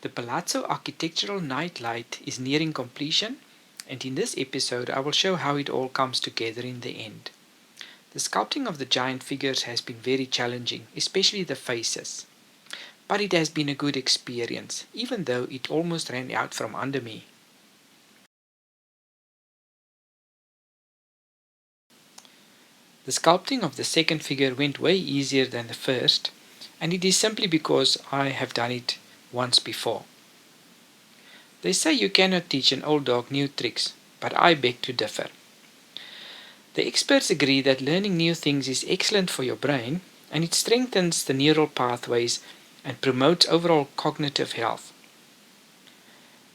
The Palazzo architectural nightlight is nearing completion, and in this episode I will show how it all comes together in the end. The sculpting of the giant figures has been very challenging, especially the faces. But it has been a good experience, even though it almost ran out from under me. The sculpting of the second figure went way easier than the first, and it is simply because I have done it once before. They say you cannot teach an old dog new tricks, but I beg to differ. The experts agree that learning new things is excellent for your brain, and it strengthens the neural pathways and promotes overall cognitive health.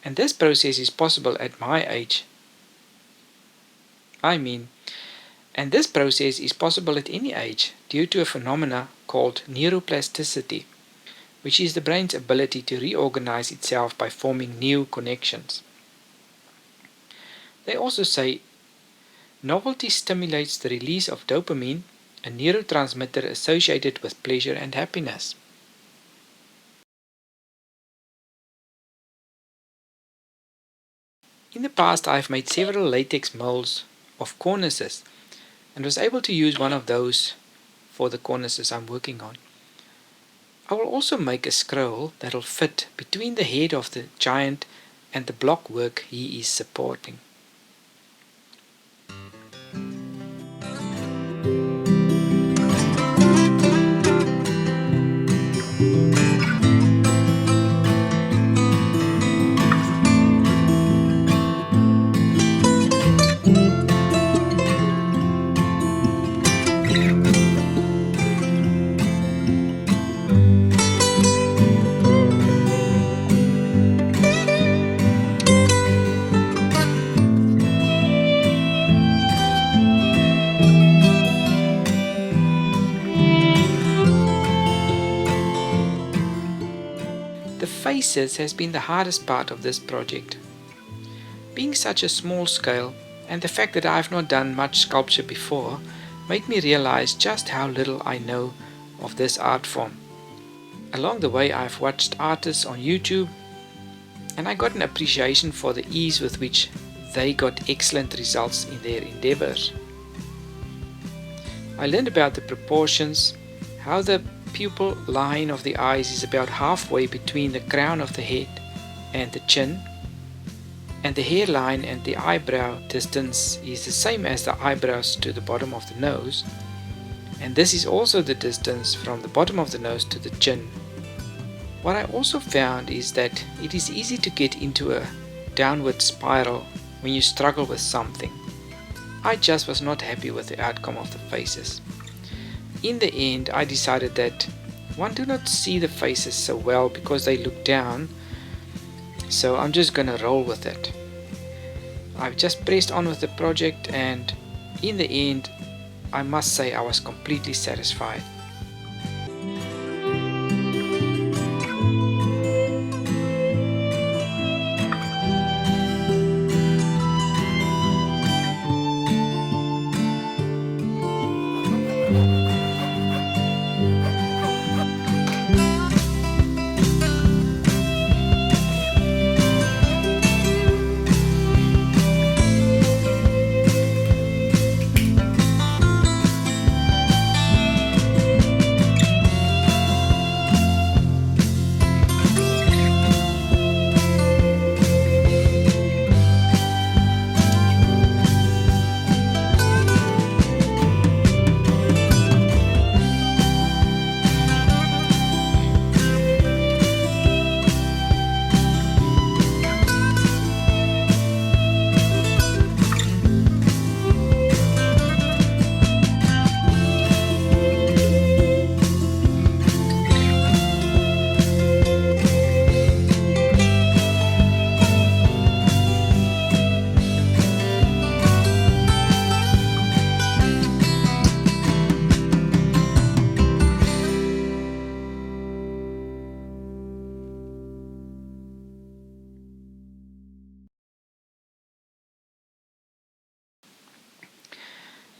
And this process is possible at my age. And this process is possible at any age due to a phenomena called neuroplasticity, which is the brain's ability to reorganize itself by forming new connections. They also say novelty stimulates the release of dopamine, a neurotransmitter associated with pleasure and happiness. In the past I have made several latex molds of cornices and was able to use one of those for the cornices I'm working on. I will also make a scroll that will fit between the head of the giant and the block work he is supporting. The faces has been the hardest part of this project. Being such a small scale, and the fact that I have not done much sculpture before, made me realize just how little I know of this art form. Along the way I have watched artists on YouTube, and I got an appreciation for the ease with which they got excellent results in their endeavors. I learned about the proportions, how the pupil line of the eyes is about halfway between the crown of the head and the chin, and the hairline and the eyebrow distance is the same as the eyebrows to the bottom of the nose, and this is also the distance from the bottom of the nose to the chin. What I also found is that it is easy to get into a downward spiral when you struggle with something. I just was not happy with the outcome of the faces. In the end I decided that one do not see the faces so well because they look down, so I'm just gonna roll with it. I've just pressed on with the project, and in the end I must say I was completely satisfied.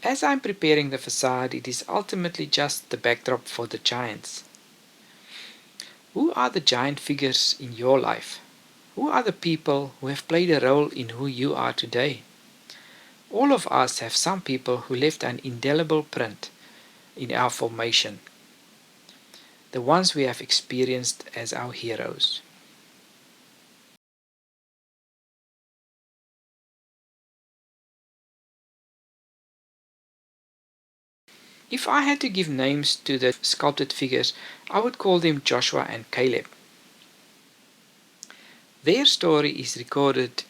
As I'm preparing the facade, it is ultimately just the backdrop for the giants. Who are the giant figures in your life? Who are the people who have played a role in who you are today? All of us have some people who left an indelible print in our formation, the ones we have experienced as our heroes. If I had to give names to the sculpted figures, I would call them Joshua and Caleb. Their story is recorded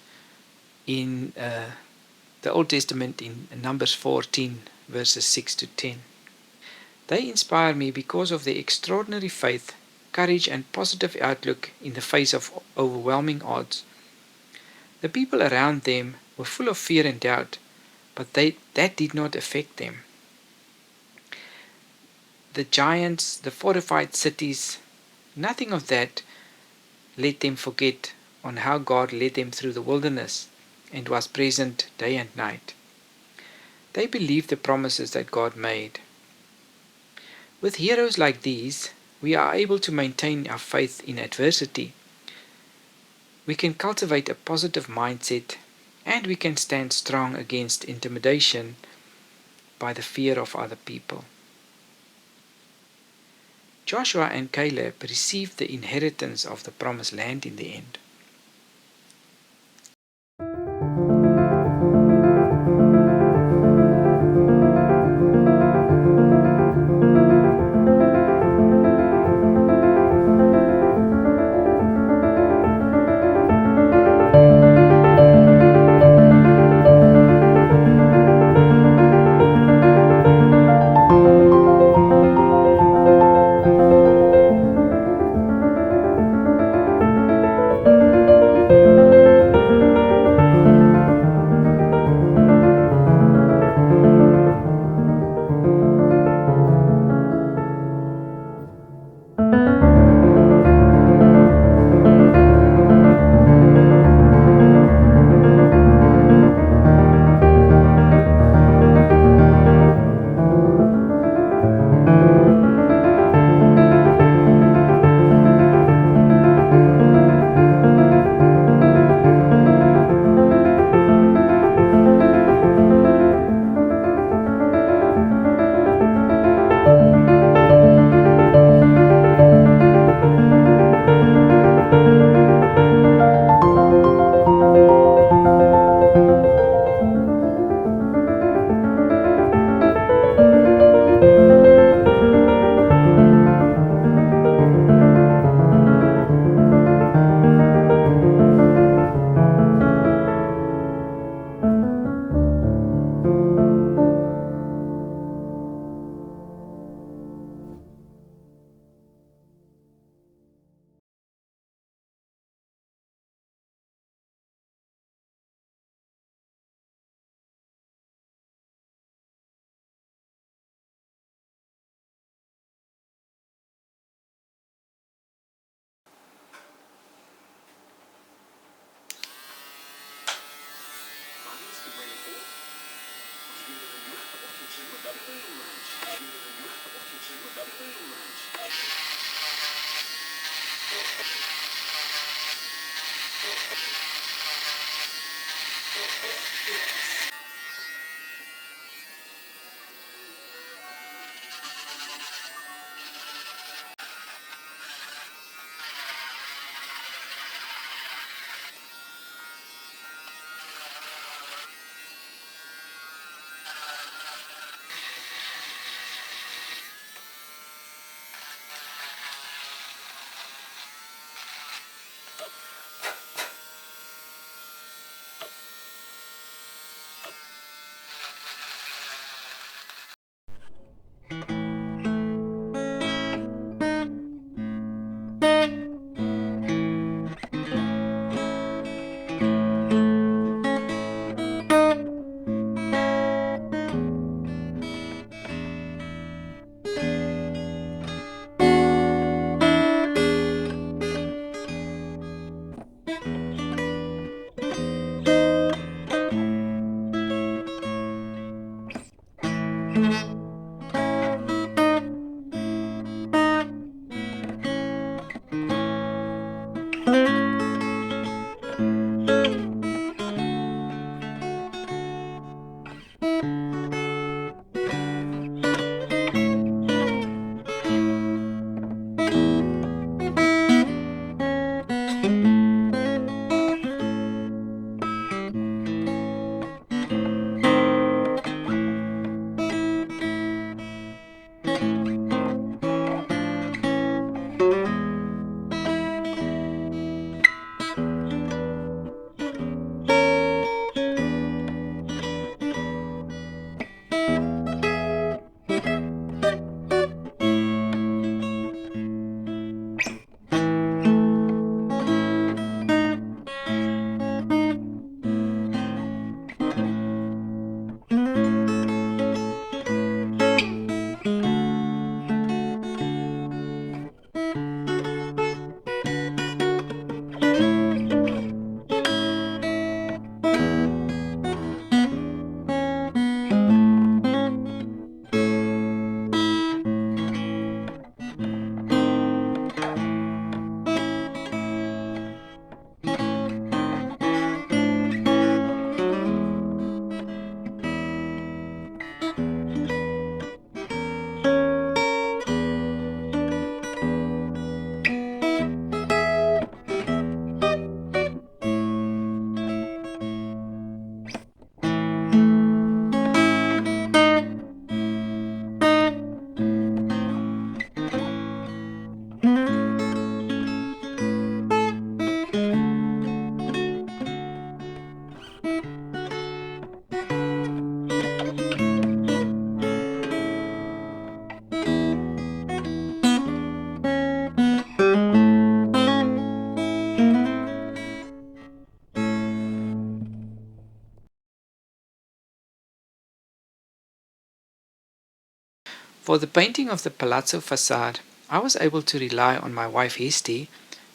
in the Old Testament in Numbers 14, verses 6 to 10. They inspire me because of their extraordinary faith, courage, and positive outlook in the face of overwhelming odds. The people around them were full of fear and doubt, but that did not affect them. The giants, the fortified cities, nothing of that let them forget on how God led them through the wilderness and was present day and night. They believed the promises that God made. With heroes like these, we are able to maintain our faith in adversity. We can cultivate a positive mindset, and we can stand strong against intimidation by the fear of other people. Joshua and Caleb received the inheritance of the promised land in the end. For the painting of the Palazzo facade, I was able to rely on my wife Hesti,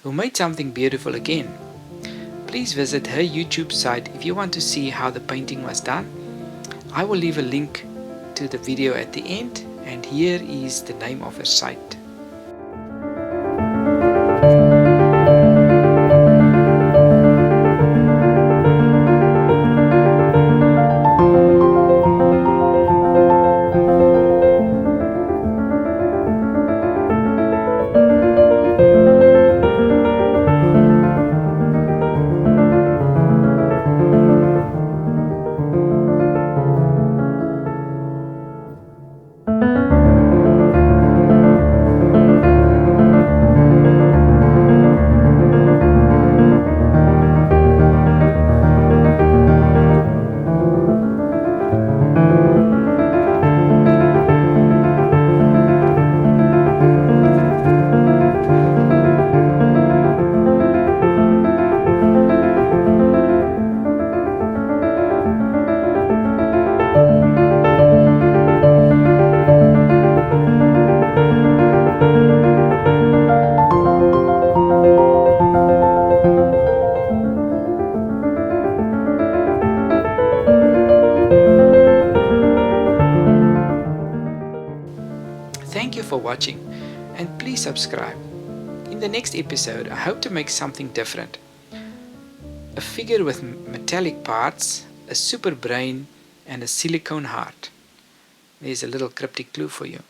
who made something beautiful again. Please visit her YouTube site if you want to see how the painting was done. I will leave a link to the video at the end, and here is the name of her site. Thank you for watching, and please subscribe. In the next episode, I hope to make something different. A figure with metallic parts, a super brain, and a silicone heart. There's a little cryptic clue for you.